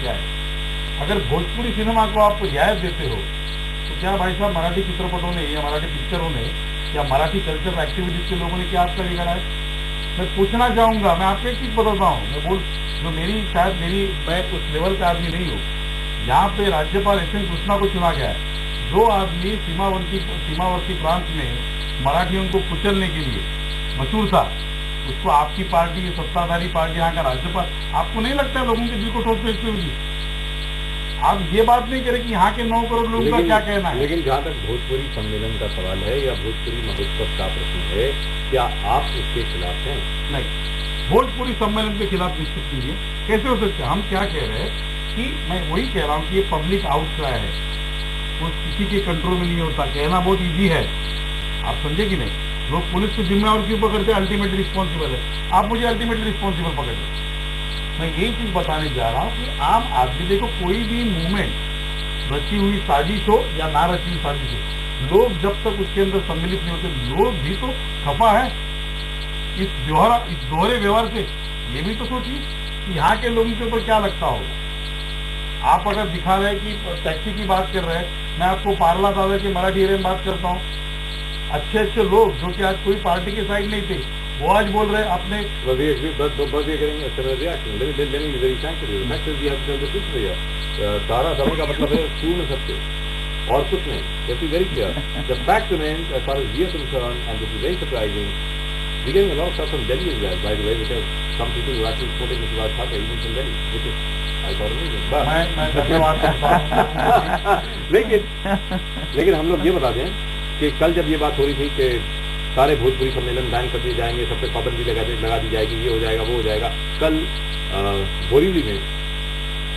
क्या है। अगर भोजपुरी सिनेमा को आप रियायत देते हो तो क्या भाई साहब मराठी चित्रपटों ने या मराठी पिक्चरों ने या मराठी कल्चरल एक्टिविटीज के लोगों ने क्या आपका बिगाड़ा है? मैं पूछना चाहूंगा, मैं आपको एक चीज बताता हूँ, मैं बोल जो मैं उस लेवल का आदमी नहीं हूँ। यहाँ पे राज्यपाल एस.एन. कृष्णा को चुना गया है। जो आदमी सीमावर्ती प्रांत में मराठियों को कुचलने के लिए मशहूर था, उसको आपकी पार्टी, सत्ताधारी पार्टी, यहाँ का राज्यपाल, आपको नहीं लगता है लोगों के दिल को ठोस पहुंचती होगी? आप ये बात नहीं करें कि यहाँ के 9 करोड़ लोगों का क्या कहना है। लेकिन जहाँ तक भोजपुरी सम्मेलन का सवाल है या भोजपुरी महोत्सव का प्रश्न है, क्या आप उसके खिलाफ हैं? नहीं, भोजपुरी सम्मेलन के खिलाफ निश्चित नहीं है। कैसे हो सकता है? हम क्या कह रहे हैं कि मैं वही कह रहा हूँ कि ये पब्लिक आउटक्राई है, वो किसी के कंट्रोल में नहीं होता। कहना बहुत ईजी है, आप समझे कि नहीं? लोग पुलिस को जिम्मेवार क्यों पकड़ते हैं? अल्टीमेटली रिस्पॉन्सिबल है। आप मुझे अल्टीमेटली रिस्पॉन्सिबल पकड़ते। मैं यही चीज बताने जा रहा हूँ कि आम आदमी, देखो कोई भी मूवमेंट रची हुई साजिश हो या ना रची हुई साजिश हो, लोग जब तक उसके अंदर सम्मिलित नहीं होते, लोग भी तो खफा है इस दोहरे व्यवहार से। ये भी तो सोचिए कि यहाँ के लोगों के ऊपर क्या लगता होगा। आप अगर दिखा रहे हैं कि टैक्सी की बात कर रहे हैं, मैं आपको पार्ला दादा के मराठी एरिया में बात करता हूँ। अच्छे लोग जो कि आज कोई पार्टी के साइड नहीं थे, वो आज बोल रहे हैं अपने सारा समय का मतलब है पूर्ण सत्य और कुछ नहीं। Let's be very clear. The fact remains, as far as we are concerned, and this is very surprising, we're getting a lot of stuff from Delhi as well, by the way, because some people who are actually supporting Mr. Raj Thackeray, even from Delhi, which is, I thought amazing. But लेकिन हम लोग ये बता दें कि कल जब ये बात हो रही थी कि सारे भोजपुरी सम्मेलन बैन कर दिए जाएंगे, सब पे पाबंदी लगा दी जाएगी, ये हो जाएगा वो हो जाएगा, कल बोरीवली में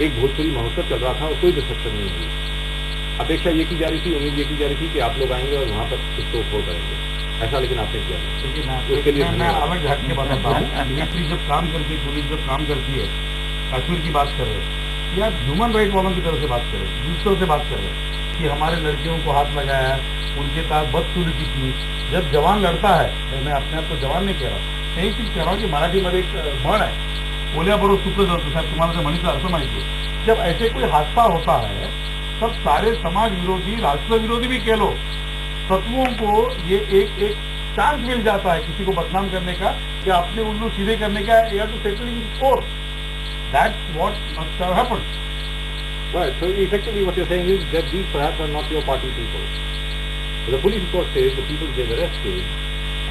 एक भोजपुरी महोत्सव चल रहा था और कोई डिस्ट्रक्शन नहीं हुई। अपेक्षा ये की जा रही थी, उम्मीद ये की जा रही थी कि आप लोग आएंगे और वहां पर इसको तोड़ करेंगे, ऐसा लेकिन आपने किया नहीं। उसके लिए मैं अलग हट के बताता हूँ। मिलिट्री जब काम करती है, पुलिस जब काम करती है, कश्मीर की बात कर रहे हैं या ह्यूमन राइट वालों की तरफ से बात कर रहे हैं, दूसरों से बात कर रहे हैं कि हमारे लड़कियों को हाथ लगाया, उनके साथ बदसलूकी की। जब जवान लड़ता है, तो मैं अपने आप को जवान नहीं कह रहा हूँ, मैं एक चीज कह रहा हूँ कि मराठीमध्ये एक म्हण आहे, ओल्याबरोबर सुकलं जातं साहेब, तुम्हाला त्या म्हणीचा अर्थ माहिती है। जब ऐसे कोई हादसा होता है तब सारे समाज विरोधी, राष्ट्र विरोधी भी कह लो, तत्वों को ये एक चांस मिल जाता है किसी को बदनाम करने का या अपने उल्लू सीधे करने का, या to settling score. That's what must have happened. Right, so effectively what you're saying is that these perhaps are not your party people. The police of course says the people they've arrested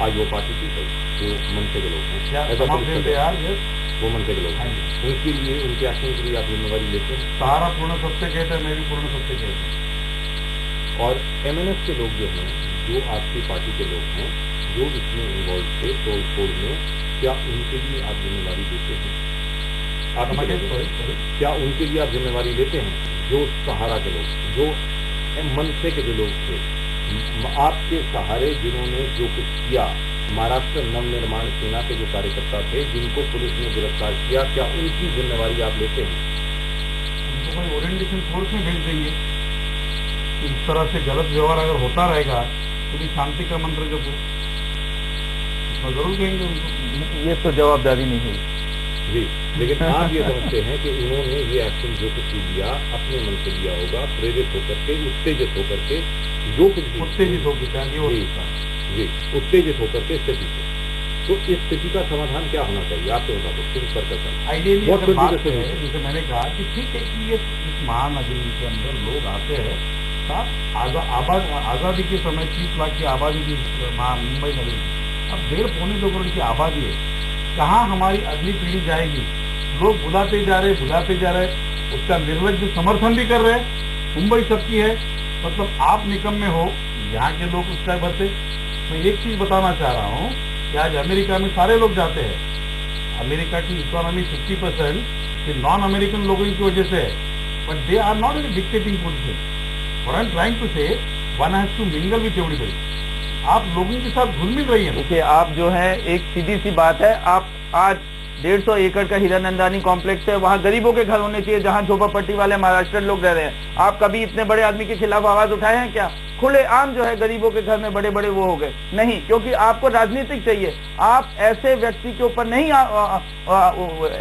are your party people, जो मनसे के लोग हैं। ऐसा police कहते हैं, वो मनसे के लोग हैं। उनके लिए, उनके एक्शन के लिए आप जिम्मेवारी लेते हैं? सारा पूर्ण सत्य कहते हैं, मैं भी पूर्ण सत्य कहता हूँ। और MNS के लोग जो हैं, जो आपकी पार्टी के लोग हैं, जो इसमें इन्वॉल्व थे तोड़ फोड़ में, क्या उनके लिए आप जिम्मेवारी लेते हैं? आप क्या उनके लिए आप जिम्मेवारी लेते हैं? जो सहारा के लोग, जो मनसे के जो लोग थे, आपके सहारे जिन्होंने जो कुछ किया, महाराष्ट्र नवनिर्माण सेना के जो कार्यकर्ता थे जिनको पुलिस ने गिरफ्तार किया, क्या उनकी जिम्मेवारी आप लेते हैं? उनको कोई ओरिएंटेशन कोर्स में भेज देंगे। इस तरह से गलत व्यवहार अगर होता रहेगा तो भी शांति का मंत्र जो जरूर देंगे उनको। ये तो जवाबदारी नहीं है जी, लेकिन आप ये समझते हैं कि उन्होंने ये एक्शन जो कुछ भी लिया अपने मन से लिया होगा, प्रेरित होकर के, उत्तेजित होकर के, जो कुछ भी उत्तेजित होकर जी उत्तेजित होकर के स्थिति से। तो इस स्थिति का समाधान क्या होना चाहिए आपके मुताबिक? आइडियली जैसे मैंने कहा कि ठीक है कि ये इस महानगरी के अंदर लोग आते हैं, आजादी के समय 30 लाख की आबादी की मुंबई नगरी, अब 1.5-2 करोड़ की आबादी है। कहाँ हमारी अगली पीढ़ी जाएगी? लोग बुलाते जा रहे, उसका निर्लज्ज समर्थन भी कर रहे हैं। मुंबई सबकी है, मतलब आप निकम्मे हो, यहाँ के लोग उसका भरते। मैं एक चीज बताना चाह रहा हूँ कि आज अमेरिका में सारे लोग जाते हैं। अमेरिका की इकोनॉमी 50% नॉन अमेरिकन लोगों की वजह से है, but they are not in dictating position. What I am trying to say, one has to mingle with everybody. आप लोगों के साथ घुल मिल रही है। देखिए, आप जो है, एक सीधी सी बात है, आप आज 150 एकड़ का हीरानंदानी कॉम्प्लेक्स है, वहाँ गरीबों के घर होने चाहिए जहाँ झोपड़पट्टी वाले महाराष्ट्र लोग रह रहे हैं। आप कभी इतने बड़े आदमी के खिलाफ आवाज उठाए हैं क्या? खुलेआम जो है गरीबों के घर में बड़े बड़े वो हो गए। नहीं, क्योंकि आपको राजनीतिक चाहिए। आप ऐसे व्यक्ति के ऊपर नहीं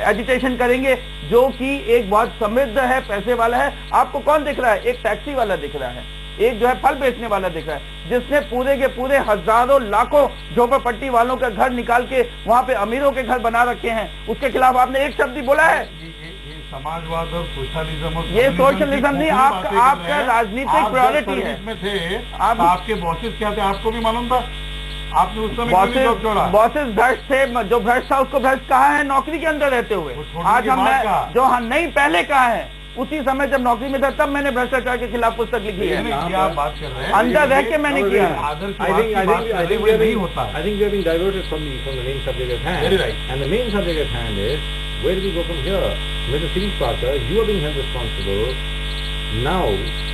एजिटेशन करेंगे जो कि एक बहुत समृद्ध है, पैसे वाला है। आपको कौन दिख रहा है? एक टैक्सी वाला दिख रहा है, एक जो है फल बेचने वाला दिख रहा है, जिसने पूरे के पूरे हजारों लाखों झोपड़पट्टी वालों का घर निकाल के वहां पे अमीरों के घर बना रखे हैं। उसके खिलाफ आपने एक शब्द ही बोला है? ये समाजवाद और सोशलिज्म और ये सोशलिज्म नहीं, आपका राजनीतिक प्रायोरिटी है। में थे आपके बॉसेस क्या थे? आपको भी मालूम था? आपने उस समय बॉसेस भ्रष्ट थे। जो भ्रष्ट था उसको भ्रष्ट कहा है नौकरी के अंदर रहते हुए। आज हमने जो नहीं पहले कहा है, उसी समय जब नौकरी में था तब मैंने भ्रष्टाचार के खिलाफ पुस्तक लिखी है। आप बात कर रहे हैं, अंदर रह के मैंने किया है। नहीं होता। I think we have been diverted from the main subject at hand. Very right. And the main subject at hand is, where do we go from here? Mr. Sirish Parker, you are being held responsible now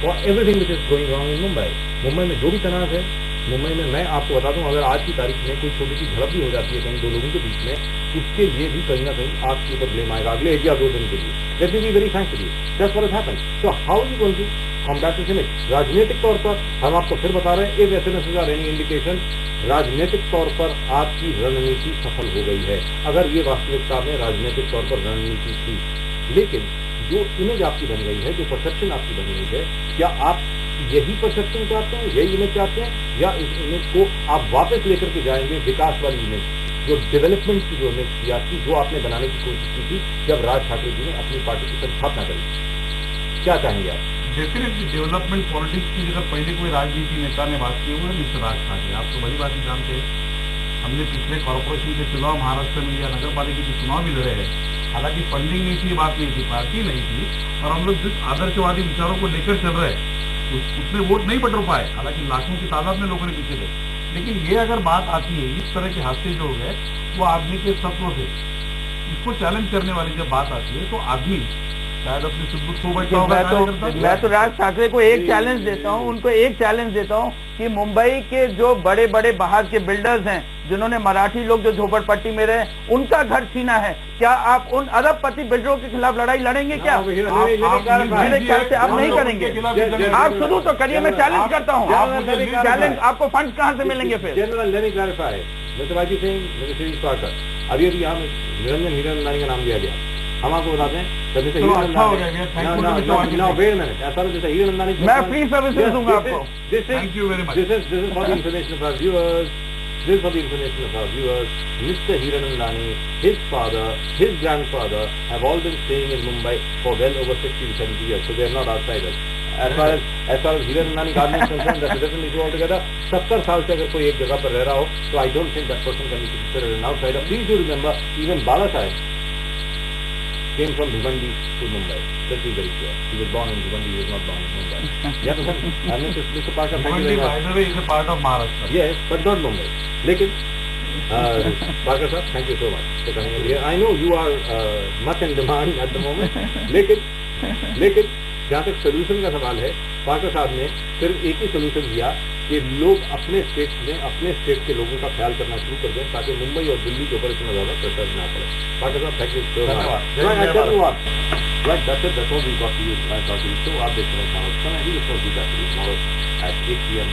for everything which is going wrong in Mumbai. Mumbai में जो भी तनाव है, मुंबई में मैं आपको बता दूं, अगर आज की तारीख में कोई छोटी सी झड़प भी हो जाती है कहीं दो लोगों के बीच में, उसके लिए भी कहीं ना कहीं आपके ऊपर ब्लेम आएगा अगले 1 या 2 दिन के लिए। Let me be very frank with you. That's what has happened. So how are you going to combat this image? राजनीतिक तौर पर हम आपको फिर बता रहे हैं, if SMSs are any indication, राजनीतिक तौर पर आपकी रणनीति सफल हो गई है। अगर ये वास्तविकता में राजनीतिक तौर पर रणनीति थी, लेकिन जो इमेज आपकी बन गई है, जो परसेप्शन आपकी बन गई है, क्या आप यही परसेप्शन चाहते हैं, यही इमेज चाहते हैं, या इस इमेज को आप वापस लेकर के जाएंगे विकास वाली इमेज, जो डेवलपमेंट की जो इमेज किया थी, जो आपने बनाने की कोशिश की थी जब राज ठाकरे जी ने अपनी पार्टी की स्थापना करी? क्या चाहेंगे आप? डेफिनेटली डेवलपमेंट पॉलिटिक्स की अगर पहले कोई राजनीति नेता ने बात की हुई मिस्टर राज ठाकरे, आप तो बड़ी बात ही जानते हैं। हमने पिछले कॉर्पोरेशन के चुनाव महाराष्ट्र में या नगर पालिका के चुनाव भी लड़े हैं। हालांकि फंडिंग नहीं थी, बात नहीं थी, पार्टी नहीं थी, और हम लोग जिस आदर्शवादी विचारों को लेकर चल रहे हैं उसमें वोट नहीं बटोर पाए। हालांकि लाखों की तादाद में लोगों ने पीछे गए। लेकिन ये अगर बात आती है, इस तरह के हादसे जो हो गए वो आदमी के सत्व से, इसको चैलेंज करने वाली जब बात आती है तो आदमी शायद अपने सुबुत को बैठा होगा। मैं तो राज ठाकरे को एक चैलेंज देता हूं, उनको एक चैलेंज देता हूं कि मुंबई के जो बड़े बड़े बाहर के बिल्डर्स हैं, जिन्होंने मराठी लोग जो झोपड़पट्टी में रहे, उनका घर छीना है, क्या आप उन अरबपति बिल्डरों के खिलाफ लड़ाई लड़ेंगे? क्या मेरे ख्याल से आप नहीं करेंगे। आप शुरू तो करिए, मैं चैलेंज करता हूँ। चैलेंज, आपको फंड कहाँ से मिलेंगे फिर? General, let me clarify. Mister YP Singh, mister Srinivas Parkar, अभी यहाँ निरंजन हीरानंदानी का नाम लिया गया। हम आपको बताते हैं, जैसे हीरानंदानी, मैं फ्री सर्विसेज दूंगा आपको। Thank you very much. This is for the information of our viewers. This is for the information of our viewers. Mr. Hiranandani, his father, his grandfather have all been staying in Mumbai for well over 60 to 70 years, so they are not outsiders. As far as Hiranandani garden is concerned, that's a different issue altogether. 70 साल से अगर कोई एक जगह पर रह रहा हो, so I don't think that person can be considered an outsider. Please do remember, even Bala Sahib came from Bhiwandi to Mumbai. Let's be very clear. He was born in Bhiwandi, he was not born in Mumbai. Yeah, Mr. Parker, thank you very much. By the way, it's a part of Maharashtra. Yes, but not Mumbai. Lekin, Parker sir, thank you so much for coming in here. I know you are much in demand at the moment. लेकिन जहाँ तक solution का सवाल है, Parker साहब ने सिर्फ एक ही सोल्यूशन दिया कि लोग अपने स्टेट में अपने स्टेट के लोगों का ख्याल करना शुरू कर दें, ताकि मुंबई और दिल्ली के ऊपर इतना ज्यादा प्रेशर ना पड़े। पार्कर साहब, thank you so much. Right, that's it. That's all we got to use. I thought you so आप देख रहे हैं, I will report you back tomorrow at 8 p.m.